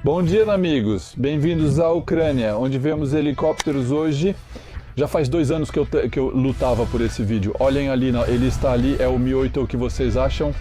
Bom dia, amigos. Bem-vindos à Ucrânia, onde vemos helicópteros hoje. Já faz 2 anos que eu lutava por esse vídeo. Olhem ali, ele está ali, é o Mi-8, o que vocês acham?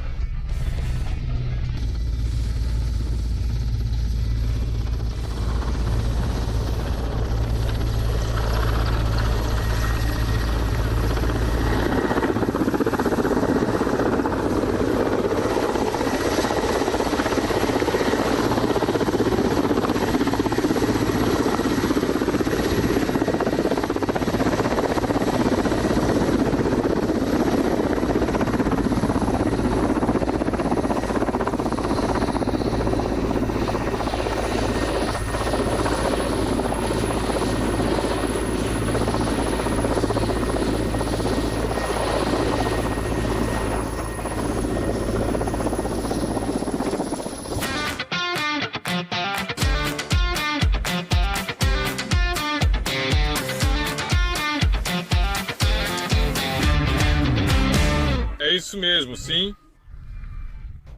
É isso mesmo, sim.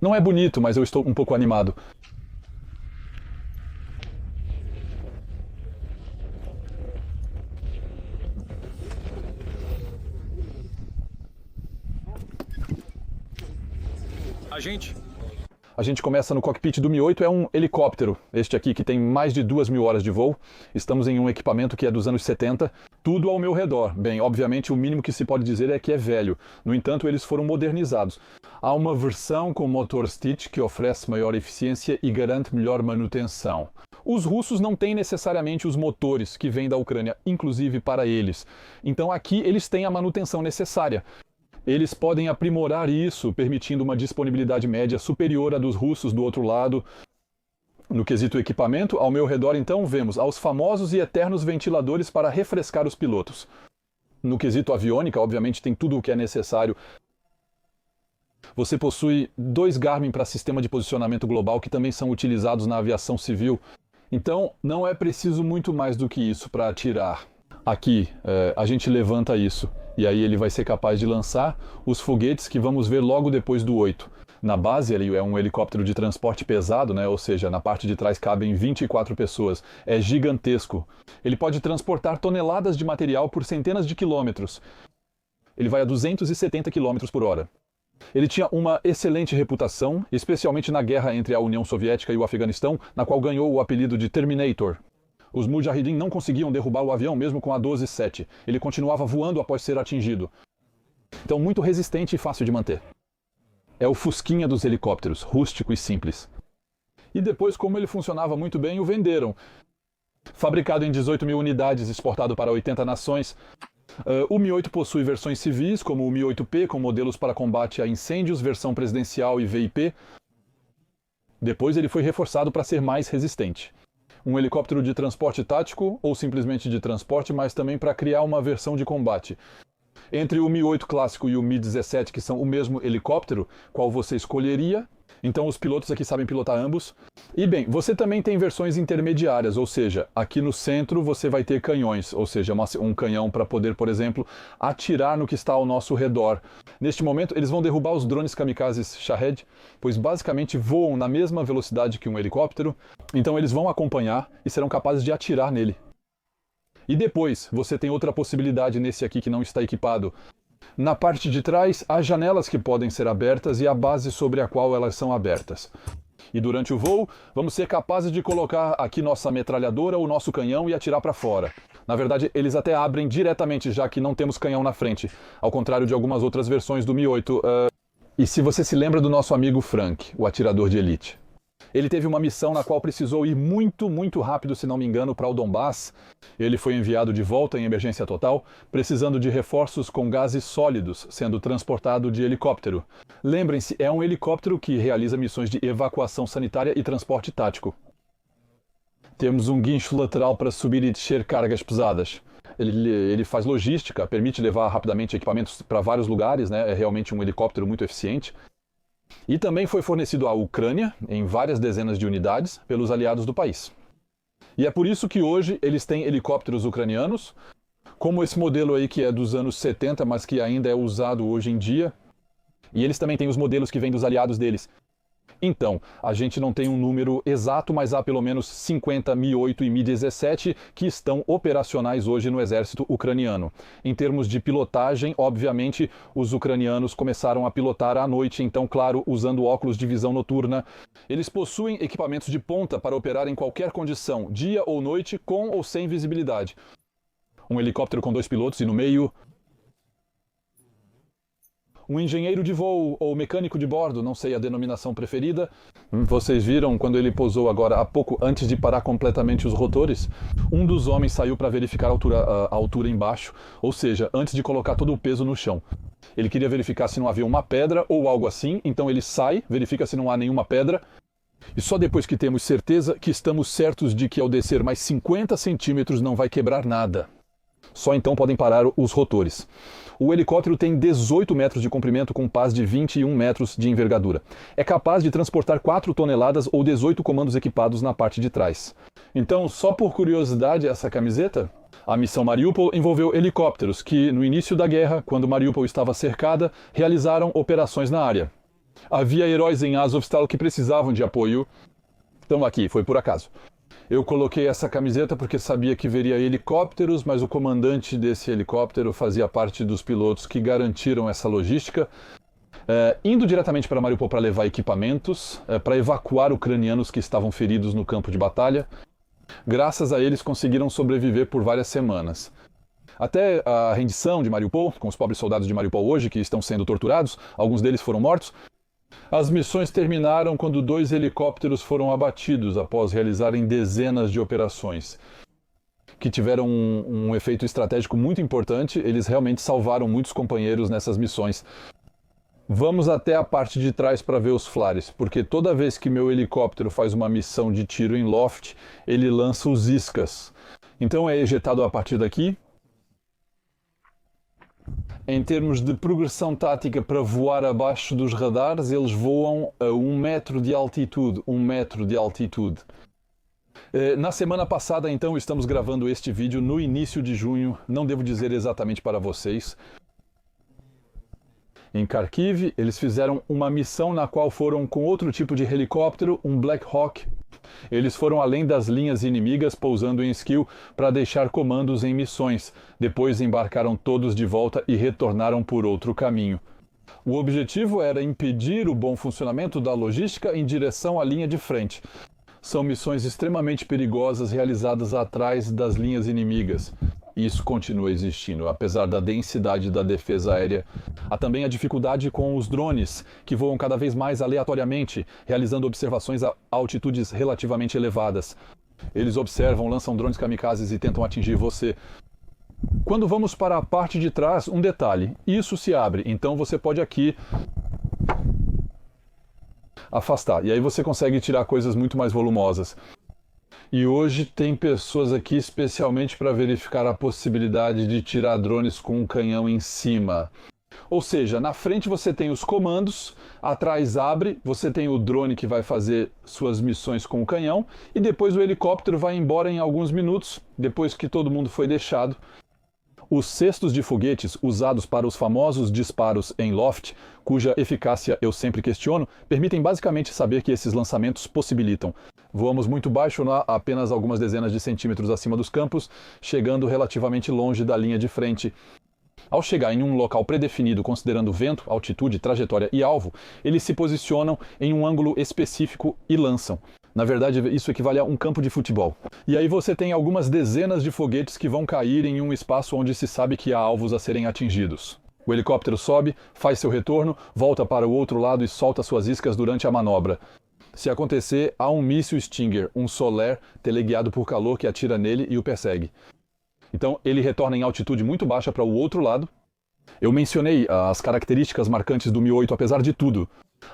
Não é bonito, mas eu estou um pouco animado. A gente começa no cockpit do Mi-8, é um helicóptero, este aqui que tem mais de 2.000 horas de voo. Estamos em um equipamento que é dos anos 70, tudo ao meu redor. Bem, obviamente o mínimo que se pode dizer é que é velho, no entanto eles foram modernizados. Há uma versão com motor Stitch que oferece maior eficiência e garante melhor manutenção. Os russos não têm necessariamente os motores que vêm da Ucrânia, inclusive para eles. Então aqui eles têm a manutenção necessária. Eles podem aprimorar isso, permitindo uma disponibilidade média superior à dos russos do outro lado. No quesito equipamento, ao meu redor então vemos aos famosos e eternos ventiladores para refrescar os pilotos. No quesito aviônica, obviamente tem tudo o que é necessário. Você possui 2 Garmin para sistema de posicionamento global que também são utilizados na aviação civil. Então não é preciso muito mais do que isso para atirar. Aqui a gente levanta isso e aí ele vai ser capaz de lançar os foguetes que vamos ver logo depois do 8. Na base ele é um helicóptero de transporte pesado, né? Ou seja, na parte de trás cabem 24 pessoas. É gigantesco. Ele pode transportar toneladas de material por centenas de quilômetros. Ele vai a 270 km por hora. Ele tinha uma excelente reputação, especialmente na guerra entre a União Soviética e o Afeganistão, na qual ganhou o apelido de Terminator. Os Mujahideen não conseguiam derrubar o avião mesmo com a 12-7. Ele continuava voando após ser atingido. Então muito resistente e fácil de manter. É o Fusquinha dos helicópteros, rústico e simples. E depois, como ele funcionava muito bem, o venderam. Fabricado em 18.000 unidades, exportado para 80 nações, o Mi-8 possui versões civis, como o Mi-8P, com modelos para combate a incêndios, versão presidencial e VIP. Depois ele foi reforçado para ser mais resistente. Um helicóptero de transporte tático, ou simplesmente de transporte, mas também para criar uma versão de combate. Entre o Mi-8 clássico e o Mi-17, que são o mesmo helicóptero, qual você escolheria? Então os pilotos aqui sabem pilotar ambos. E bem, você também tem versões intermediárias, ou seja, aqui no centro você vai ter canhões, ou seja, um canhão para poder, por exemplo, atirar no que está ao nosso redor. Neste momento eles vão derrubar os drones kamikazes Shahed, pois basicamente voam na mesma velocidade que um helicóptero, então eles vão acompanhar e serão capazes de atirar nele. E depois você tem outra possibilidade nesse aqui que não está equipado. Na parte de trás, há janelas que podem ser abertas e a base sobre a qual elas são abertas. E durante o voo, vamos ser capazes de colocar aqui nossa metralhadora ou nosso canhão e atirar para fora. Na verdade, eles até abrem diretamente, já que não temos canhão na frente, ao contrário de algumas outras versões do Mi-8. E se você se lembra do nosso amigo Frank, o atirador de elite? Ele teve uma missão na qual precisou ir muito rápido, se não me engano, para o Donbass. Ele foi enviado de volta em emergência total, precisando de reforços com gases sólidos, sendo transportado de helicóptero. Lembrem-se, é um helicóptero que realiza missões de evacuação sanitária e transporte tático. Temos um guincho lateral para subir e descer cargas pesadas. Ele faz logística, permite levar rapidamente equipamentos para vários lugares, né? É realmente um helicóptero muito eficiente. E também foi fornecido à Ucrânia, em várias dezenas de unidades, pelos aliados do país. E é por isso que hoje eles têm helicópteros ucranianos, como esse modelo aí que é dos anos 70, mas que ainda é usado hoje em dia. E eles também têm os modelos que vêm dos aliados deles. Então, a gente não tem um número exato, mas há pelo menos 50 Mi-8 e Mi-17 que estão operacionais hoje no exército ucraniano. Em termos de pilotagem, obviamente, os ucranianos começaram a pilotar à noite, então, claro, usando óculos de visão noturna. Eles possuem equipamentos de ponta para operar em qualquer condição, dia ou noite, com ou sem visibilidade. Um helicóptero com 2 pilotos e no meio um engenheiro de voo ou mecânico de bordo, não sei a denominação preferida. Vocês viram quando ele pousou agora há pouco, antes de parar completamente os rotores? Um dos homens saiu para verificar a altura embaixo, ou seja, antes de colocar todo o peso no chão. Ele queria verificar se não havia uma pedra ou algo assim, então ele sai, verifica se não há nenhuma pedra, e só depois que temos certeza que estamos certos de que ao descer mais 50 centímetros não vai quebrar nada. Só então podem parar os rotores. O helicóptero tem 18 metros de comprimento com pás de 21 metros de envergadura. É capaz de transportar 4 toneladas ou 18 comandos equipados na parte de trás. Então, só por curiosidade essa camiseta? A missão Mariupol envolveu helicópteros que, no início da guerra, quando Mariupol estava cercada, realizaram operações na área. Havia heróis em Azovstal que precisavam de apoio. Então aqui, foi por acaso. Eu coloquei essa camiseta porque sabia que veria helicópteros, mas o comandante desse helicóptero fazia parte dos pilotos que garantiram essa logística, indo diretamente para Mariupol para levar equipamentos, para evacuar ucranianos que estavam feridos no campo de batalha. Graças a eles conseguiram sobreviver por várias semanas. Até a rendição de Mariupol, com os pobres soldados de Mariupol hoje que estão sendo torturados, alguns deles foram mortos. As missões terminaram quando 2 helicópteros foram abatidos após realizarem dezenas de operações, que tiveram um efeito estratégico muito importante. Eles realmente salvaram muitos companheiros nessas missões. Vamos até a parte de trás para ver os flares, porque toda vez que meu helicóptero faz uma missão de tiro em loft, ele lança os iscas. Então é ejetado a partir daqui. Em termos de progressão tática para voar abaixo dos radares, eles voam a 1 metro de altitude. 1 metro de altitude. Na semana passada, então, estamos gravando este vídeo no início de junho. Não devo dizer exatamente para vocês. Em Kharkiv, eles fizeram uma missão na qual foram com outro tipo de helicóptero, um Black Hawk. Eles foram além das linhas inimigas, pousando em skill para deixar comandos em missões. Depois embarcaram todos de volta e retornaram por outro caminho. O objetivo era impedir o bom funcionamento da logística em direção à linha de frente. São missões extremamente perigosas realizadas atrás das linhas inimigas. Isso continua existindo, apesar da densidade da defesa aérea. Há também a dificuldade com os drones, que voam cada vez mais aleatoriamente, realizando observações a altitudes relativamente elevadas. Eles observam, lançam drones kamikazes e tentam atingir você. Quando vamos para a parte de trás, um detalhe. Isso se abre, então você pode aqui afastar. E aí você consegue tirar coisas muito mais volumosas. E hoje tem pessoas aqui especialmente para verificar a possibilidade de tirar drones com um canhão em cima. Ou seja, na frente você tem os comandos, atrás abre, você tem o drone que vai fazer suas missões com o canhão, e depois o helicóptero vai embora em alguns minutos, depois que todo mundo foi deixado. Os cestos de foguetes usados para os famosos disparos em loft, cuja eficácia eu sempre questiono, permitem basicamente saber que esses lançamentos possibilitam. Voamos muito baixo, apenas algumas dezenas de centímetros acima dos campos, chegando relativamente longe da linha de frente. Ao chegar em um local predefinido, considerando vento, altitude, trajetória e alvo, eles se posicionam em um ângulo específico e lançam. Na verdade, isso equivale a um campo de futebol. E aí você tem algumas dezenas de foguetes que vão cair em um espaço onde se sabe que há alvos a serem atingidos. O helicóptero sobe, faz seu retorno, volta para o outro lado e solta suas iscas durante a manobra. Se acontecer, há um míssil Stinger, um Solaire teleguiado por calor que atira nele e o persegue. Então ele retorna em altitude muito baixa para o outro lado. Eu mencionei as características marcantes do Mi-8, apesar de tudo.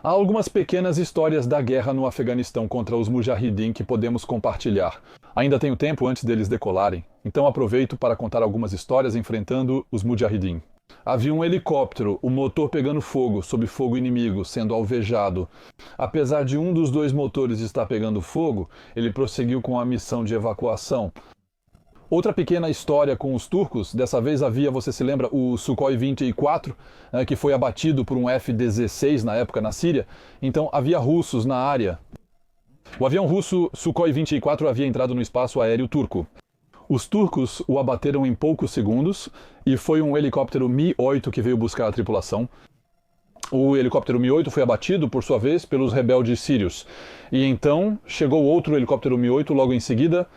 Há algumas pequenas histórias da guerra no Afeganistão contra os Mujahideen que podemos compartilhar. Ainda tenho tempo antes deles decolarem, então aproveito para contar algumas histórias enfrentando os Mujahideen. Havia um helicóptero, o motor pegando fogo, sob fogo inimigo, sendo alvejado. Apesar de um dos 2 motores estar pegando fogo, ele prosseguiu com a missão de evacuação. Outra pequena história com os turcos, dessa vez havia, você se lembra, o Sukhoi 24, que foi abatido por um F-16 na época na Síria. Então havia russos na área. O avião russo Sukhoi 24 havia entrado no espaço aéreo turco. Os turcos o abateram em poucos segundos e foi um helicóptero Mi-8 que veio buscar a tripulação. O helicóptero Mi-8 foi abatido, por sua vez, pelos rebeldes sírios. E então chegou outro helicóptero Mi-8 logo em seguida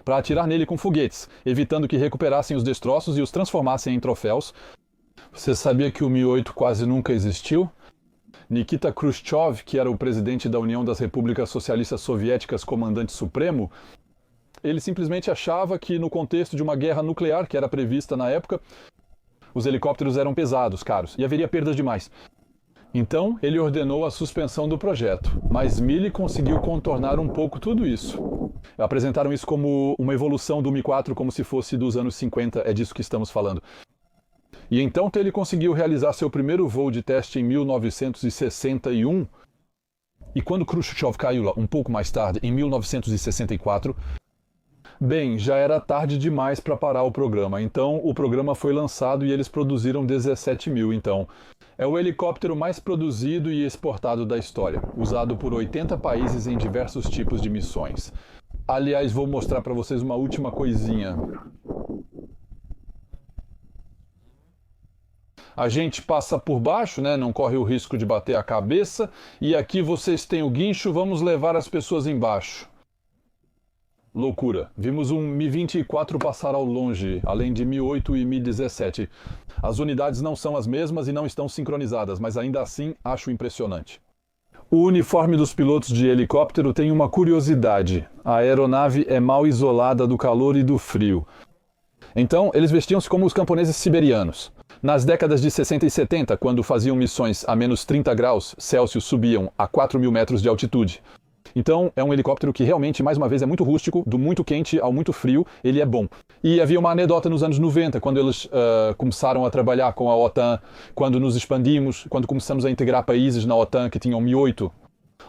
para atirar nele com foguetes, evitando que recuperassem os destroços e os transformassem em troféus. Você sabia que o Mi-8 quase nunca existiu? Nikita Khrushchev, que era o presidente da União das Repúblicas Socialistas Soviéticas, comandante supremo, ele simplesmente achava que no contexto de uma guerra nuclear que era prevista na época, os helicópteros eram pesados, caros, e haveria perdas demais. Então, ele ordenou a suspensão do projeto, mas Milley conseguiu contornar um pouco tudo isso. Apresentaram isso como uma evolução do Mi-4, como se fosse dos anos 50, é disso que estamos falando. E então ele conseguiu realizar seu primeiro voo de teste em 1961, e quando Khrushchev caiu lá um pouco mais tarde, em 1964, bem, já era tarde demais para parar o programa, então o programa foi lançado e eles produziram 17 mil, então. É o helicóptero mais produzido e exportado da história, usado por 80 países em diversos tipos de missões. Aliás, vou mostrar para vocês uma última coisinha. A gente passa por baixo, né? Não corre o risco de bater a cabeça. E aqui vocês têm o guincho, vamos levar as pessoas embaixo. Loucura. Vimos um Mi-24 passar ao longe, além de Mi-8 e Mi-17. As unidades não são as mesmas e não estão sincronizadas, mas ainda assim acho impressionante. O uniforme dos pilotos de helicóptero tem uma curiosidade. A aeronave é mal isolada do calor e do frio. Então, eles vestiam-se como os camponeses siberianos. Nas décadas de 60 e 70, quando faziam missões a menos 30 graus Celsius, subiam a 4.000 metros de altitude. Então, é um helicóptero que realmente, mais uma vez, é muito rústico, do muito quente ao muito frio, ele é bom. E havia uma anedota nos anos 90, quando eles começaram a trabalhar com a OTAN, quando nos expandimos, quando começamos a integrar países na OTAN que tinham Mi-8.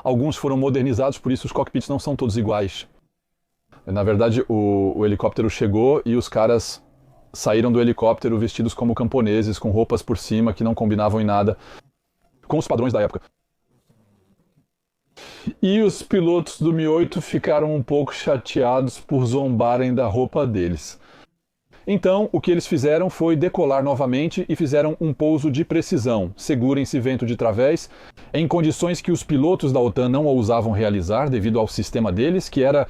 Alguns foram modernizados, por isso os cockpits não são todos iguais. Na verdade, o helicóptero chegou e os caras saíram do helicóptero vestidos como camponeses, com roupas por cima que não combinavam em nada com os padrões da época. E os pilotos do Mi-8 ficaram um pouco chateados por zombarem da roupa deles. Então, o que eles fizeram foi decolar novamente e fizeram um pouso de precisão, segurem-se vento de través, em condições que os pilotos da OTAN não ousavam realizar devido ao sistema deles, que era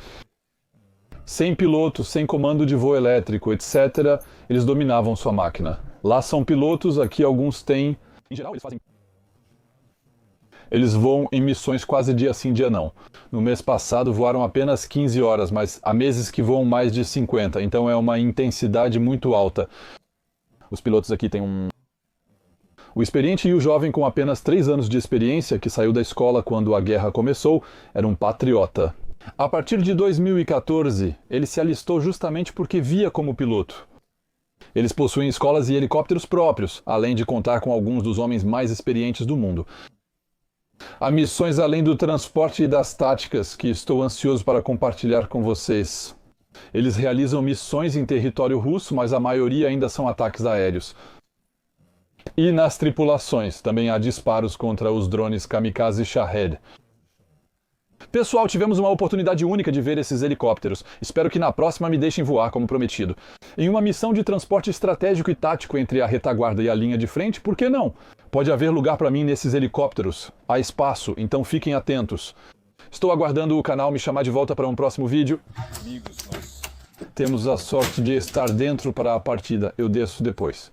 sem piloto, sem comando de voo elétrico, etc. Eles dominavam sua máquina. Lá são pilotos, aqui alguns têm... Em geral, eles voam em missões quase dia sim, dia não. No mês passado voaram apenas 15 horas, mas há meses que voam mais de 50, então é uma intensidade muito alta. Os pilotos aqui têm O experiente e o jovem com apenas 3 anos de experiência, que saiu da escola quando a guerra começou, era um patriota. A partir de 2014, ele se alistou justamente porque via como piloto. Eles possuem escolas e helicópteros próprios, além de contar com alguns dos homens mais experientes do mundo. Há missões além do transporte e das táticas que estou ansioso para compartilhar com vocês. Eles realizam missões em território russo, mas a maioria ainda são ataques aéreos. E nas tripulações, também há disparos contra os drones Kamikaze Shahed. Pessoal, tivemos uma oportunidade única de ver esses helicópteros. Espero que na próxima me deixem voar, como prometido. Em uma missão de transporte estratégico e tático entre a retaguarda e a linha de frente, por que não? Pode haver lugar para mim nesses helicópteros. Há espaço, então fiquem atentos. Estou aguardando o canal me chamar de volta para um próximo vídeo. Amigos, nós... Temos a sorte de estar dentro para a partida. Eu desço depois.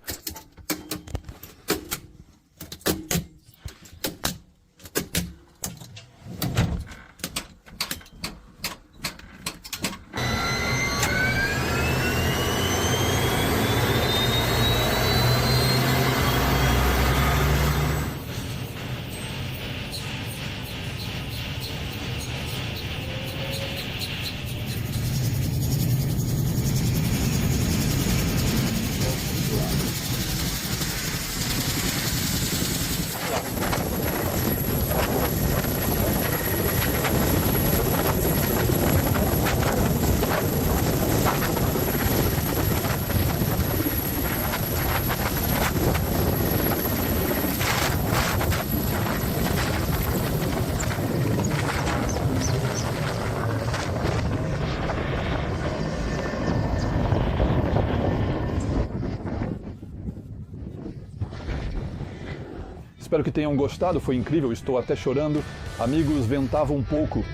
espero que tenham gostado, foi incrível, estou até chorando. Amigos, ventava um pouco.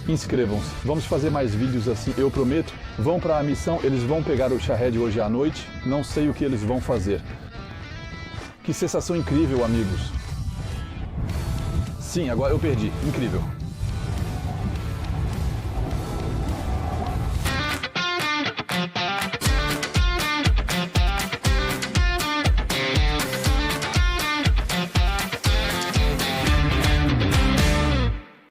Inscrevam-se, vamos fazer mais vídeos assim, eu prometo. Vão para a missão, eles vão pegar o Shahed hoje à noite, não sei o que eles vão fazer. Que sensação incrível, amigos. Sim, agora eu perdi, incrível.